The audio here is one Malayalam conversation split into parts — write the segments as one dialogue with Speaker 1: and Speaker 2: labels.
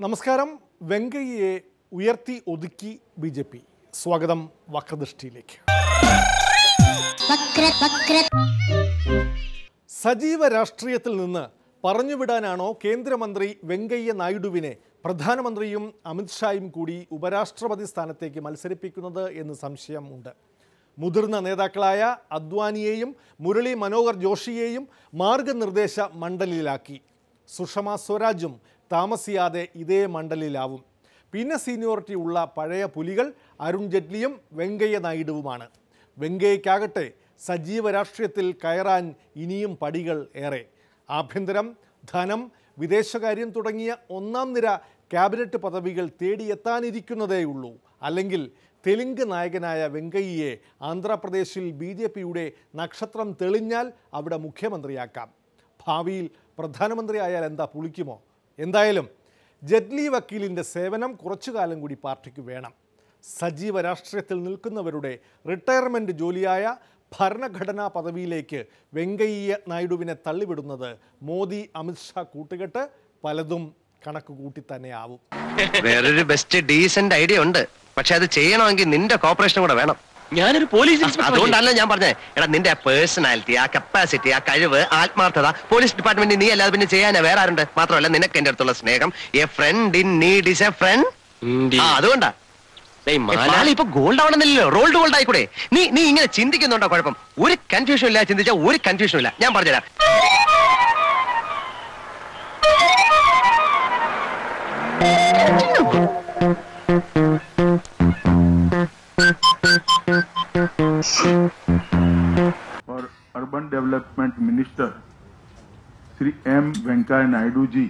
Speaker 1: നമസ്കാരം. വെങ്കയ്യയെ ഉയർത്തി ഒതുക്കി ബിജെപി. സ്വാഗതം വക്രദൃഷ്ടിയിലേക്ക്. സജീവ രാഷ്ട്രീയത്തിൽ നിന്ന് പറഞ്ഞുവിടാനാണോ കേന്ദ്രമന്ത്രി വെങ്കയ്യ നായിഡുവിനെ പ്രധാനമന്ത്രിയും അമിത്ഷായും കൂടി ഉപരാഷ്ട്രപതി സ്ഥാനത്തേക്ക് മത്സരിപ്പിക്കുന്നത് എന്ന് സംശയമുണ്ട്. മുതിർന്ന നേതാക്കളായ അദ്വാനിയെയും മുരളി മനോഹർ ജോഷിയെയും മാർഗനിർദ്ദേശ മണ്ഡലിലാക്കി. സുഷമ സ്വരാജും താമസിയാതെ ഇതേ മണ്ഡലിലാവും. പിന്നെ സീനിയോറിറ്റി ഉള്ള പഴയ പുലികൾ അരുൺ ജെയ്റ്റ്ലിയും വെങ്കയ്യ നായിഡുവുമാണ്. വെങ്കയ്യയ്ക്കാകട്ടെ സജീവ രാഷ്ട്രീയത്തിൽ കയറാൻ ഇനിയും പടികൾ ഏറെ. ആഭ്യന്തരം, ധനം, വിദേശകാര്യം തുടങ്ങിയ ഒന്നാം നിര ക്യാബിനറ്റ് പദവികൾ തേടിയെത്താനിരിക്കുന്നതേയുള്ളൂ. അല്ലെങ്കിൽ തെലുങ്ക് നായകനായ വെങ്കയ്യയെ ആന്ധ്രാപ്രദേശിൽ BJPയുടെ നക്ഷത്രം തെളിഞ്ഞാൽ അവിടെ മുഖ്യമന്ത്രിയാക്കാം. ഭാവിയിൽ പ്രധാനമന്ത്രിയായാൽ എന്താ പുളിക്കുമോ? എന്തായാലും ജെയ്റ്റ്ലി വക്കീലിൻ്റെ സേവനം കുറച്ചു കാലം കൂടി പാർട്ടിക്ക് വേണം. സജീവ രാഷ്ട്രീയത്തിൽ നിൽക്കുന്നവരുടെ റിട്ടയർമെൻറ്റ് ജോലിയായ ഭരണഘടനാ പദവിയിലേക്ക് വെങ്കയ്യ നായിഡുവിനെ തള്ളിവിടുന്നത് മോദി അമിത്ഷാ കൂട്ടുകെട്ട് പലതും കണക്ക് കൂട്ടി തന്നെ ആവും.
Speaker 2: വേറൊരു ബെസ്റ്റ് ഡീസന്റ് ഐഡിയ ഉണ്ട്. പക്ഷെ അത് ചെയ്യണമെങ്കിൽ നിന്റെ കോപ്പറേഷൻ കൂടെ വേണം. ഞാനൊരു പോലീസ് ഇൻസ്പെക്ടർ. അതുകൊണ്ടല്ല ഞാൻ പറഞ്ഞത്. എടാ, നിന്റെ പേഴ്സണാലിറ്റി, ആ കപ്പാസിറ്റി, ആ കഴിവ്, ആത്മാർത്ഥത പോലീസ് ഡിപ്പാർട്ട്മെന്റിൽ നീ അല്ലാതെ പിന്നെ ചെയ്യാനാ വേറെ ആരുണ്ട്? മാത്രമല്ല നിനക്ക് എന്റെ അടുത്തുള്ള സ്നേഹം. A friend in need is a friend. അതുകൊണ്ടാ ഇപ്പൊ ഗോൾഡ് ആവണമെന്നില്ലല്ലോ, റോൾഡ് ഗോൾഡ് ആയിക്കൂടെ? നീ ഇങ്ങനെ ചിന്തിക്കുന്നുണ്ടോ? കുഴപ്പം. ഒരു കൺഫ്യൂഷൻ ഇല്ല. ചിന്തിച്ചാൽ ഒരു കൺഫ്യൂഷൻ ഇല്ല. ഞാൻ പറഞ്ഞുതരാം.
Speaker 3: और urban development minister Shri M Venkaiah Naidu ji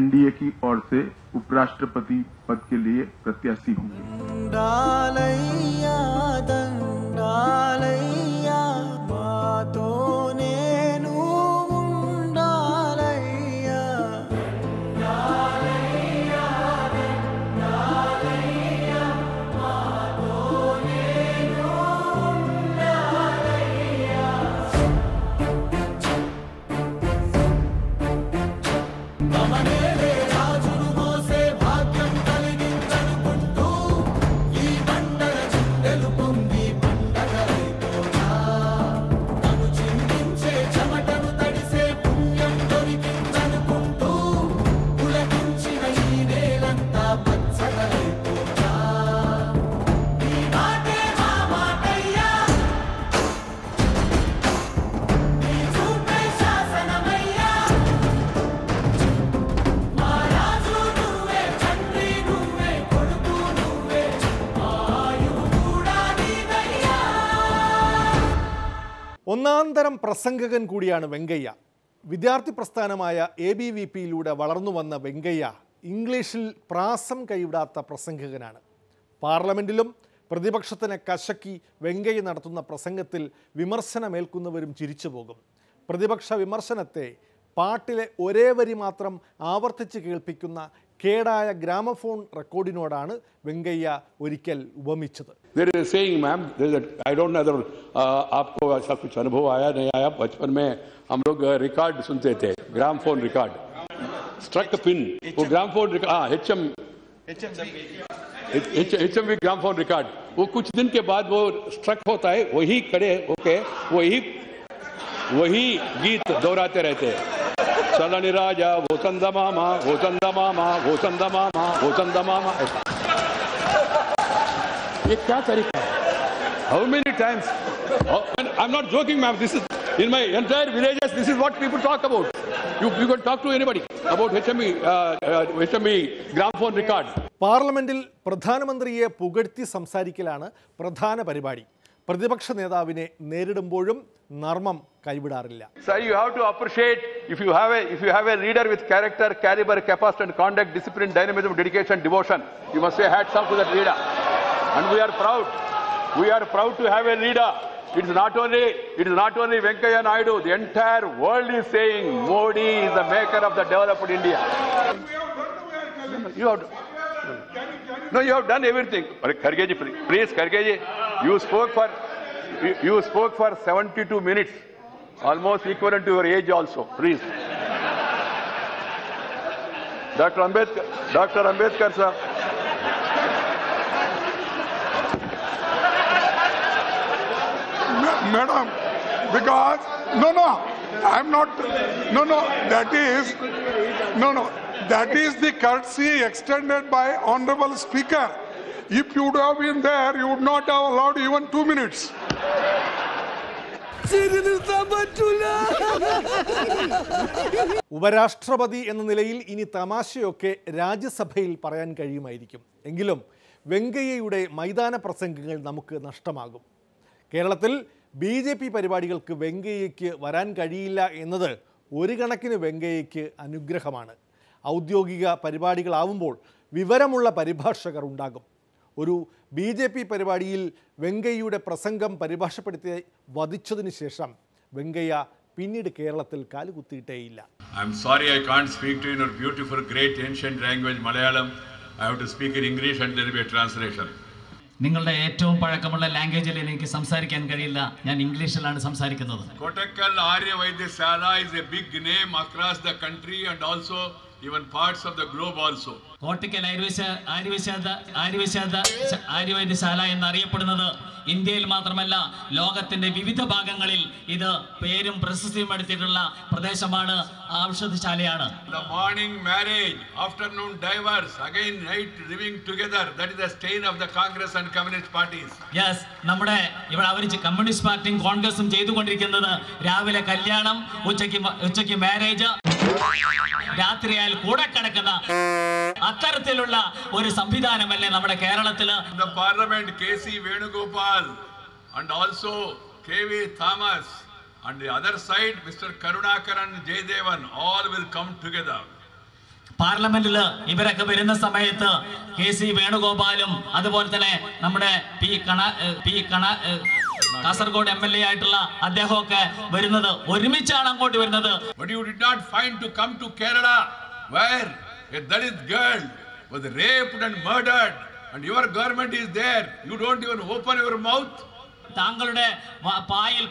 Speaker 3: NDA की ओर से उपराष्ट्रपति पद के लिए प्रत्याशी होंगे.
Speaker 1: ഒന്നാന്തരം പ്രസംഗകൻ കൂടിയാണ് വെങ്കയ്യ. വിദ്യാർത്ഥി പ്രസ്ഥാനമായ ABVPയിലൂടെ വളർന്നു വന്ന വെങ്കയ്യ ഇംഗ്ലീഷിൽ പ്രാസം കൈവിടാത്ത പ്രസംഗകനാണ്. പാർലമെൻറ്റിലും പ്രതിപക്ഷത്തിനെ കശക്കി വെങ്കയ്യ നടത്തുന്ന പ്രസംഗത്തിൽ വിമർശനമേൽക്കുന്നവരും ചിരിച്ചു പോകും. പ്രതിപക്ഷ വിമർശനത്തെ പാട്ടിലെ ഒരേ വരി മാത്രം ആവർത്തിച്ച് കേൾപ്പിക്കുന്ന കേടായ ഗ്രാമഫോൺ റെക്കോർഡിനോടാണ് വെങ്കയ്യ ഒരിക്കൽ ഉപമിച്ചത്.
Speaker 4: There is a saying, ma'am, I don't know whether आपको ऐसा कुछ अनुभव आया नहीं आया. बचपन में हम लोग रिकॉर्ड सुनते थे, ग्रामफोन रिकॉर्ड, स्ट्रक पिन, वो ग्रामफोन HMV ग्रामफोन रिकॉर्ड. वो कुछ दिन के बाद वो स्ट्रक होता है, वही खड़े होके वही गीत दोहराते रहते हैं. चलनी राजा वो चंदा मामा, वो चंदा मामा, वो चंदा मामा, वो चंदा मामा. ये क्या तरीका है? How many times? I'm not joking, ma'am. This is in my entire villages. This is what people talk about. You can talk to anybody about HMV gramophone record.
Speaker 1: പാർലമെന്റിൽ പ്രധാനമന്ത്രിയെ പുകഴ്ത്തി സംസാരിക്കലാണ് പ്രധാന പരിപാടി. പ്രതിപക്ഷ നേതാവിനെ നേരിടുമ്പോഴും നർമ്മം കൈവിടാറില്ല.
Speaker 4: Sir, you have to appreciate if you have a leader with character, caliber, capacity and conduct, discipline, dynamism, dedication, devotion. You must say hats off to that leader. And we are proud. We are proud to have a leader. It is not only Venkaiah Naidu. The entire world is saying Modi is the maker of the developed India. You have done everything. Kharge ji, please, Kharge ji, you spoke for 72 minutes, almost equivalent to your age also. Please. Dr. Ambedkar, sir.
Speaker 5: Madam, because I'm not. That is the courtesy extended by Honorable Speaker. If you would have been there, you would not have allowed even 2 minutes.
Speaker 1: ഉപരാഷ്ട്രപതി എന്ന നിലയിൽ ഇനി തമാശയൊക്കെ രാജ്യസഭയിൽ പറയാൻ കഴിയുമായിരിക്കും. എങ്കിലും വെങ്കയ്യയുടെ മൈതാന പ്രസംഗങ്ങൾ നമുക്ക് നഷ്ടമാകും. കേരളത്തിൽ BJP പരിപാടികൾക്ക് വെങ്കയ്യയ്ക്ക് വരാൻ കഴിയില്ല എന്നത് ഒരു കണക്കിന് വെങ്കയ്യയ്ക്ക് അനുഗ്രഹമാണ്. ഔദ്യോഗിക പരിപാടികളാവുമ്പോൾ വിവരമുള്ള പരിഭാഷകർ ഉണ്ടാകും. ഒരു BJP പരിപാടിയിൽ വെങ്കയ്യയുടെ പ്രസംഗം പരിഭാഷപ്പെടുത്തി വധിച്ചതിന് ശേഷം വെങ്കയ്യ പിന്നീട് കേരളത്തിൽ കാലുകുത്തിയിട്ടേയില്ല.
Speaker 6: I'm sorry I can't speak to you in your beautiful, great, ancient language, Malayalam. I have to speak in English and there will be a translation.
Speaker 7: നിങ്ങളുടെ ഏറ്റവും പഴക്കമുള്ള ലാംഗ്വേജിൽ എനിക്ക് സംസാരിക്കാൻ കഴിയില്ല. ഞാൻ ഇംഗ്ലീഷിലാണ് സംസാരിക്കുന്നത്.
Speaker 6: Kottakkal Arya Vaidyashala is a big name across the country and also even parts of the globe also.
Speaker 7: Kottakkal Arya Vaidya Sala എന്നറിയപ്പെടുന്നത് ഇന്ത്യയിൽ മാത്രമല്ല ലോകത്തിന്റെ വിവിധ ഭാഗങ്ങളിൽ ഇത് പേരും പ്രശസ്തിയും എടുത്തിട്ടുള്ള പ്രദേശമാണ്, ഔഷധശാലയാണ്.
Speaker 6: The morning marriage, afternoon divorce, again night living together, that is the stain of the Congress and Communist parties.
Speaker 7: Yes, നമ്മുടെ ഇവിടെ അവർ കമ്മ്യൂണിസ്റ്റ് പാർട്ടിയും കോൺഗ്രസും ചെയ്തുകൊണ്ടിരിക്കുന്നത് രാവിലെ കല്യാണം, ഉച്ചയ്ക്ക് മാരേജ്, രാത്രിയാൽ കൂടെ കിടക്കുന്ന അത്തരത്തിലുള്ള ഒരു സംവിധാനമല്ലേ നമ്മുടെ കേരളത്തില്.
Speaker 6: The Parliament KC Venugopal and also KV Thomas and the other side Mr. Karunakaran Jaydevan all will come together.
Speaker 7: പാർലമെന്റിൽ ഇവരൊക്കെ വരുന്ന സമയത്ത് KC വേണുഗോപാലും അതുപോലെ തന്നെ നമ്മുടെ കാസർഗോഡ് MLA ആയിട്ടുള്ള അദ്ദേഹമൊക്കെ വരുന്നത് ഒരുമിച്ചാണ് അങ്ങോട്ട് വരുന്നത്.
Speaker 6: But you did not find to come to Kerala where a Dalit girl was raped and murdered and your government is there. You don't even open your mouth.
Speaker 7: താങ്കളുടെ പായിൽ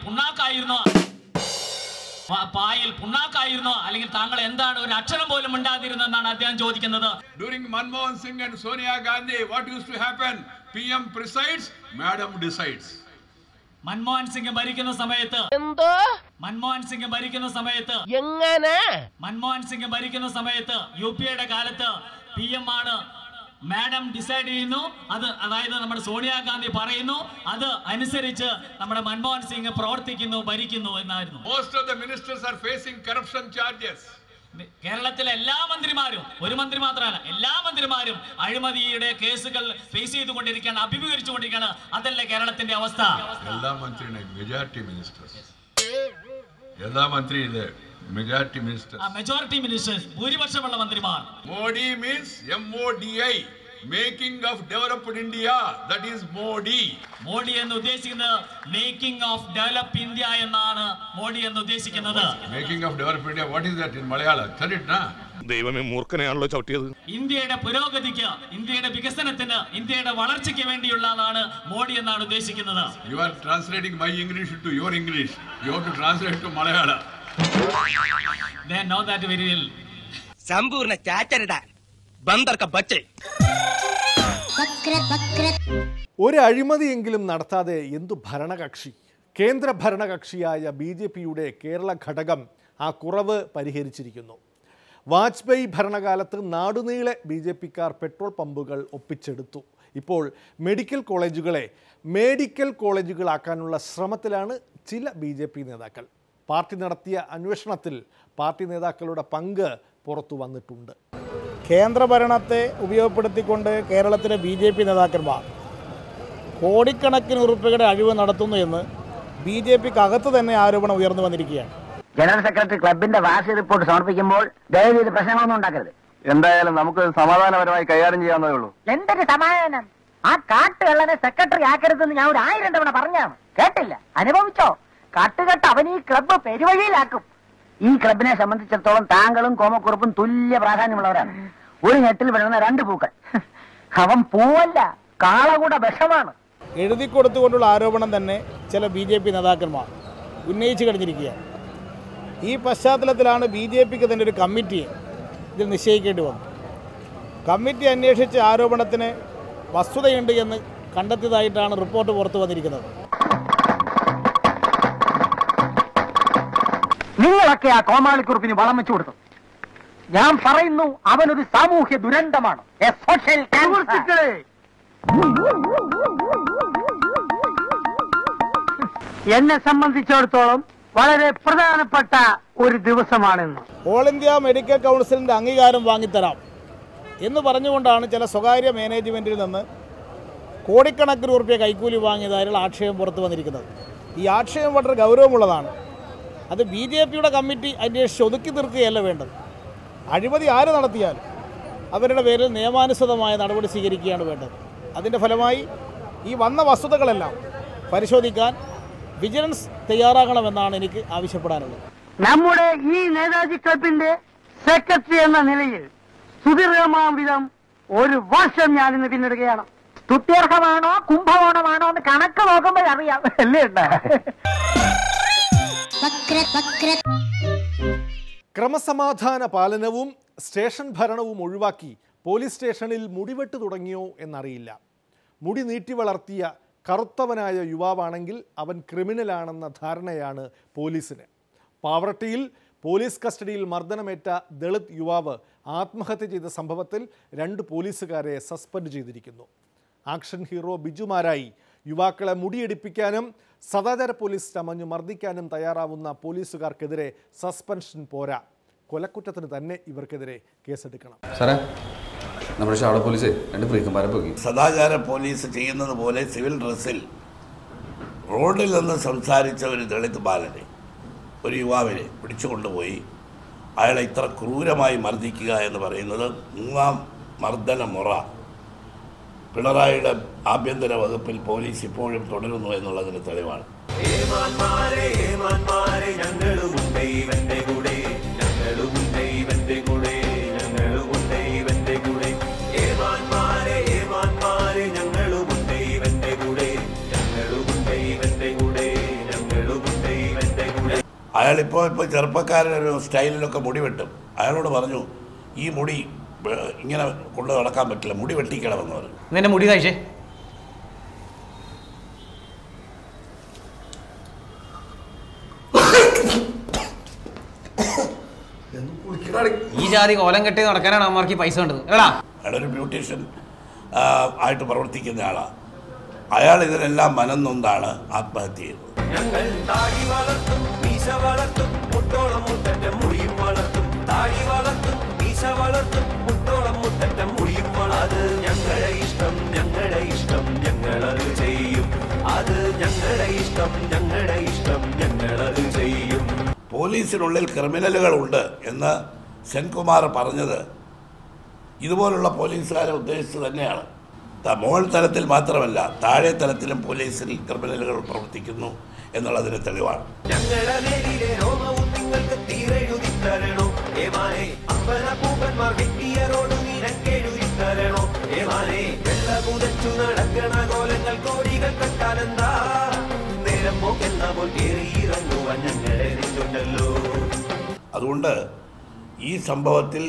Speaker 7: പുണ്ണാക്കായിരുന്നോ അല്ലെങ്കിൽ താങ്കൾ എന്താണ് ഒരു അക്ഷരം പോലും ഉണ്ടാതിരുന്നെന്നാണ് അദ്ദേഹം ചോദിക്കുന്നത്.
Speaker 6: During Manmohan Singh and Sonia Gandhi, what used to happen? PM presides, Madam decides.
Speaker 7: Manmohan Singh ഭരിക്കുന്ന സമയത്ത് UPയുടെ കാലത്ത് PM ആണ്, മാഡം ഡിസൈഡ് ചെയ്യുന്നു. അതായത് നമ്മുടെ സോണിയാഗാന്ധി പറയുന്നു, അത് അനുസരിച്ച് നമ്മുടെ മൻമോഹൻ സിംഗ് പ്രവർത്തിക്കുന്നു, ഭരിക്കുന്നു എന്നായിരുന്നു.
Speaker 6: Most of the ministers are facing corruption charges.
Speaker 7: കേരളത്തിലെ എല്ലാ മന്ത്രിമാരും, ഒരു മന്ത്രി മാത്രമല്ല, എല്ലാ മന്ത്രിമാരും അഴിമതിയുടെ കേസുകൾ ഫേസ് ചെയ്തുകൊണ്ടിരിക്കുകയാണ്, അഭിമുഖീകരിച്ചുകൊണ്ടിരിക്കുകയാണ്. അതല്ലേ കേരളത്തിന്റെ അവസ്ഥ?
Speaker 6: എല്ലാ മന്ത്രിയും മെജോറിറ്റി മിനിസ്റ്റേഴ്സ്, എല്ലാ മന്ത്രി ഇത് മെജോറിറ്റി മിനിസ്റ്റേഴ്സ്,
Speaker 7: മെജോറിറ്റി മിനിസ്റ്റേഴ്സ്, ഭൂരിപക്ഷമുള്ള മന്ത്രിമാർ.
Speaker 6: Modi means MODI, making of developed India, that is Modi.
Speaker 7: Modi എന്ന് ഉദ്ദേശിക്കുന്നത് മേക്കിംഗ് ഓഫ് ഡെവലപ്പ് ഇന്ത്യ എന്നാണ് മോഡി എന്ന് ഉദ്ദേശിക്കുന്നത്.
Speaker 6: Making of developed India, what is that in Malayalam?
Speaker 8: ദൈവമേ, മൂർഖനെയാണല്ലോ ചവിട്ടിയത്.
Speaker 7: ഇന്ത്യയുടെ പുരോഗതിക്ക്, ഇന്ത്യയുടെ വികസനത്തിന്, ഇന്ത്യയുടെ വളർച്ചയ്ക്ക് വേണ്ടിയുള്ളതാണ് മോഡി എന്നാണ് ഉദ്ദേശിക്കുന്നത്.
Speaker 6: You are translating my English to your English. You have to translate to Malayalam.
Speaker 7: They know that very well.
Speaker 2: സമ്പൂർണ്ണ ചാറ്റരുട ബന്ദർക്ക ബച്ചേ.
Speaker 1: ഒരു അഴിമതിയെങ്കിലും നടത്താതെ എന്തു ഭരണകക്ഷി? കേന്ദ്ര ഭരണകക്ഷിയായ BJPയുടെ കേരള ഘടകം ആ കുറവ് പരിഹരിച്ചിരിക്കുന്നു. വാജ്പേയി ഭരണകാലത്ത് നാടുനീളെ BJPക്കാർ പെട്രോൾ പമ്പുകൾ ഒപ്പിച്ചെടുത്തു. ഇപ്പോൾ മെഡിക്കൽ കോളേജുകളാക്കാനുള്ള ശ്രമത്തിലാണ് ചില BJP നേതാക്കൾ. പാർട്ടി നടത്തിയ അന്വേഷണത്തിൽ പാർട്ടി നേതാക്കളുടെ പങ്ക് പുറത്തു വന്നിട്ടുണ്ട്.
Speaker 9: കേന്ദ്രഭരണത്തെ ഉപയോഗപ്പെടുത്തിക്കൊണ്ട് കേരളത്തിലെ BJP നേതാക്കന്മാർ കോടിക്കണക്കിന് ഉറുപ്പികയുടെ അഴിവ് നടത്തുന്നു എന്ന് BJPക്കകത്ത് തന്നെ ആരോപണം ഉയർന്നു വന്നിരിക്കുകയാണ്.
Speaker 10: ജനറൽ സെക്രട്ടറി ക്ലബിന്റെ വാർഷിക റിപ്പോർട്ട് സമർപ്പിക്കുമ്പോൾ ദയവ് പ്രശ്നങ്ങളൊന്നും ഉണ്ടാക്കരുത്.
Speaker 2: എന്തായാലും നമുക്ക് സമാധാനപരമായി കൈകാര്യം ചെയ്യാവുന്നതേ ഉള്ളൂ.
Speaker 10: എന്തൊരു സമാധാനം! ആ കാട്ടുകള്ളനെ സെക്രട്ടറി ആക്കരുതെന്ന് ഞാൻ 1000 തവണ പറഞ്ഞാണ്, കേട്ടില്ല. അനുഭവിച്ചോ? കാട്ടുകെട്ട് അവൻ ഈ ക്ലബ്ബ് പെരുവഴിയിലാക്കും. ഈ ക്ലബിനെ സംബന്ധിച്ചിടത്തോളം താങ്കളും കോമക്കുറുപ്പും തുല്യ പ്രാധാന്യമുള്ളവരാണ്. ഒരു ഞെട്ടിൽ വിടുന്ന 2 പൂക്കൾ. അവൻ പൂവല്ല, കാളകൂട വിഷമാണ്.
Speaker 9: എഴുതി കൊടുത്തുകൊണ്ടുള്ള ആരോപണം തന്നെ ചില BJP നേതാക്കന്മാർ ഉന്നയിച്ചു കഴിഞ്ഞിരിക്കുകയാണ്. ഈ പശ്ചാത്തലത്തിലാണ് BJPക്ക് തന്നെ ഒരു കമ്മിറ്റിയെ ഇതിൽ നിശ്ചയിക്കേണ്ടി വന്നത്. കമ്മിറ്റി അന്വേഷിച്ച ആരോപണത്തിന് വസ്തുതയുണ്ട് എന്ന് കണ്ടെത്തിയതായിട്ടാണ് റിപ്പോർട്ട് പുറത്തു വന്നിരിക്കുന്നത്.
Speaker 10: നിങ്ങളൊക്കെ ആ കോമാളിക്കുറിപ്പിന് വളം വെച്ചു കൊടുത്തു. ഞാൻ പറയുന്നു, അവനൊരു സാമൂഹ്യ ദുരന്തമാണ്. എന്നെ സംബന്ധിച്ചിടത്തോളം വളരെ പ്രധാനപ്പെട്ട ഒരു ദിവസമാണെന്ന്.
Speaker 9: ഓൾ ഇന്ത്യ മെഡിക്കൽ കൗൺസിലിൻ്റെ അംഗീകാരം വാങ്ങിത്തരാം എന്ന് പറഞ്ഞുകൊണ്ടാണ് ചില സ്വകാര്യ മാനേജ്മെൻറ്റിൽ നിന്ന് കോടിക്കണക്കിന് രൂപ കൈക്കൂലി വാങ്ങിയതായുള്ള ആക്ഷേപം പുറത്തു വന്നിരിക്കുന്നത്. ഈ ആക്ഷേപം വളരെ ഗൗരവമുള്ളതാണ്. അത് BJPയുടെ കമ്മിറ്റി അന്വേഷിച്ച് ഒതുക്കി തീർക്കുകയല്ല വേണ്ടത്. അഴിമതി ആര് നടത്തിയാലും അവരുടെ പേരിൽ നിയമാനുസൃതമായ നടപടി സ്വീകരിക്കുകയാണ് വേണ്ടത്. അതിൻ്റെ ഫലമായി ഈ വന്ന വസ്തുതകളെല്ലാം പരിശോധിക്കാൻ വിജിലൻസ് തയ്യാറാകണമെന്നാണ് എനിക്ക് ആവശ്യപ്പെടാനുള്ളത്.
Speaker 10: നമ്മുടെ ഈ നേതാജി ക്ലബിന്റെ സെക്രട്ടറി എന്ന നിലയിൽ സുദീർഘമാം വിധം ഒരു വർഷം ഞാനിന്ന് പിന്നിടുകയാണ്. സ്തുത്യർഹമാണോ കുംഭകോണമാണോ എന്ന് കണക്ക് നോക്കുമ്പോഴറിയാം അല്ലേ?
Speaker 1: ക്രമസമാധാന പാലനവും സ്റ്റേഷൻ ഭരണവും ഒഴിവാക്കി പോലീസ് സ്റ്റേഷനിൽ മുടിവെട്ട് തുടങ്ങിയോ എന്നറിയില്ല. മുടി നീട്ടി വളർത്തിയ കറുത്തവനായ യുവാവാണെങ്കിൽ അവൻ ക്രിമിനലാണെന്ന ധാരണയാണ് പോലീസിന്. പാവറട്ടിയിൽ പോലീസ് കസ്റ്റഡിയിൽ മർദ്ദനമേറ്റ ദളിത് യുവാവ് ആത്മഹത്യ ചെയ്ത സംഭവത്തിൽ 2 പോലീസുകാരെ സസ്പെൻഡ് ചെയ്തിരിക്കുന്നു. ആക്ഷൻ ഹീറോ ബിജുമാരായി യുവാക്കളെ മുടിയെടുപ്പിക്കാനും സദാചാര പോലീസ് ചമഞ്ഞു മർദ്ദിക്കാനും തയ്യാറാവുന്ന പോലീസുകാർക്കെതിരെ സസ്പെൻഷൻ പോരാ, കൊലക്കുറ്റത്തിന് തന്നെ ഇവർക്കെതിരെ കേസെടുക്കണം.
Speaker 11: നമ്മുടെ ഷാഡോ പോലീസ് 2 ഫ്രീക്കന്മാരെ പോയി.
Speaker 12: സദാചാര പോലീസ് ചെയ്യുന്നത് പോലെ സിവിൽ ഡ്രസ്സിൽ റോഡിൽ നിന്ന് സംസാരിച്ച ഒരു ദളിത് ബാലനെ, ഒരു യുവാവിനെ പിടിച്ചുകൊണ്ടുപോയി അയാളെ ഇത്ര ക്രൂരമായി മർദ്ദിക്കുക എന്ന് പറയുന്നത് 3ാം മർദ്ദന മുറ പിണറായിയുടെ ആഭ്യന്തര വകുപ്പിൽ പോലീസ് ഇപ്പോഴും തുടരുന്നു എന്നുള്ളതിന് തെളിവാണ്. അയാളിപ്പോൾ ചെറുപ്പക്കാരനൊരു സ്റ്റൈലിലൊക്കെ മുടി വെട്ടും. അയാളോട് പറഞ്ഞു, ഈ മുടി ഇങ്ങനെ കൊണ്ട് നടക്കാൻ പറ്റില്ല, മുടി വെട്ടിക്കണമെന്ന് പറഞ്ഞു.
Speaker 13: നിന്റെ മുടി കഴിച്ചേ. ഈ ജാതി കോലം കെട്ടി നടക്കാനാണ് അമ്മമാർക്ക് പൈസ വേണ്ടത്.
Speaker 12: അയാളൊരു ബ്യൂട്ടീഷ്യൻ ആയിട്ട് പ്രവർത്തിക്കുന്ന ആളാണ്. അയാൾ ഇതിനെല്ലാം മനംനൊന്താണ് ആത്മഹത്യ ചെയ്തത്. പോലീസിനുള്ളിൽ ക്രിമിനലുകളുണ്ട് എന്ന് സെൻകുമാർ പറഞ്ഞത് ഇതുപോലുള്ള പോലീസുകാരെ ഉദ്ദേശിച്ച് തന്നെയാണ്. മുകൾ തലത്തിൽ മാത്രമല്ല, താഴെ തലത്തിലും പോലീസിൽ ക്രിമിനലുകൾ പ്രവർത്തിക്കുന്നു എന്നുള്ളതിന് തെളിവാണ്. അതുകൊണ്ട് ഈ സംഭവത്തിൽ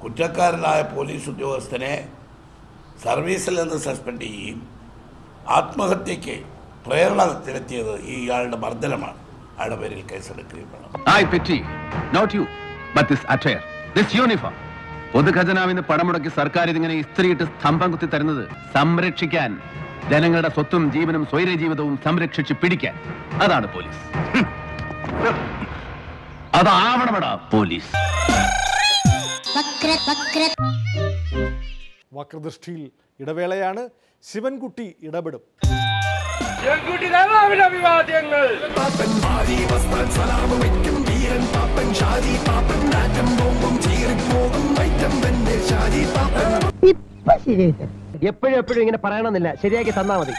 Speaker 12: കുറ്റക്കാരനായ പോലീസ് ഉദ്യോഗസ്ഥനെ സർവീസിൽ നിന്ന് സസ്പെൻഡ് ചെയ്യുകയും ആത്മഹത്യയ്ക്ക് പ്രേരണ തിരുത്തിയത് ഇയാളുടെ മർദ്ദനമാണ്. അയാളുടെ പേരിൽ കേസെടുക്കുകയും വേണം.
Speaker 14: പൊതുഖജനാവിന് പണം മുടക്കി സർക്കാർ ഇതിങ്ങനെ ഇസ്ത്രീയിട്ട് സ്തംഭം കുത്തി തരുന്നത് സംരക്ഷിക്കാൻ, ജനങ്ങളുടെ സ്വത്തും ജീവനും സ്വൈര ജീവിതവും സംരക്ഷിച്ച് പിടിക്കാൻ. അതാണ് പോലീസ്. അതാവണമെടാ പോലീസ്.
Speaker 1: വക്രദൃഷ്ടിയിൽ ഇടവേളയാണ്. ശിവൻകുട്ടി ഇടപെടും.
Speaker 2: എപ്പോഴും ഇങ്ങനെ പറയണമെന്നില്ല, ശരിയാക്കി തന്നാ മതി.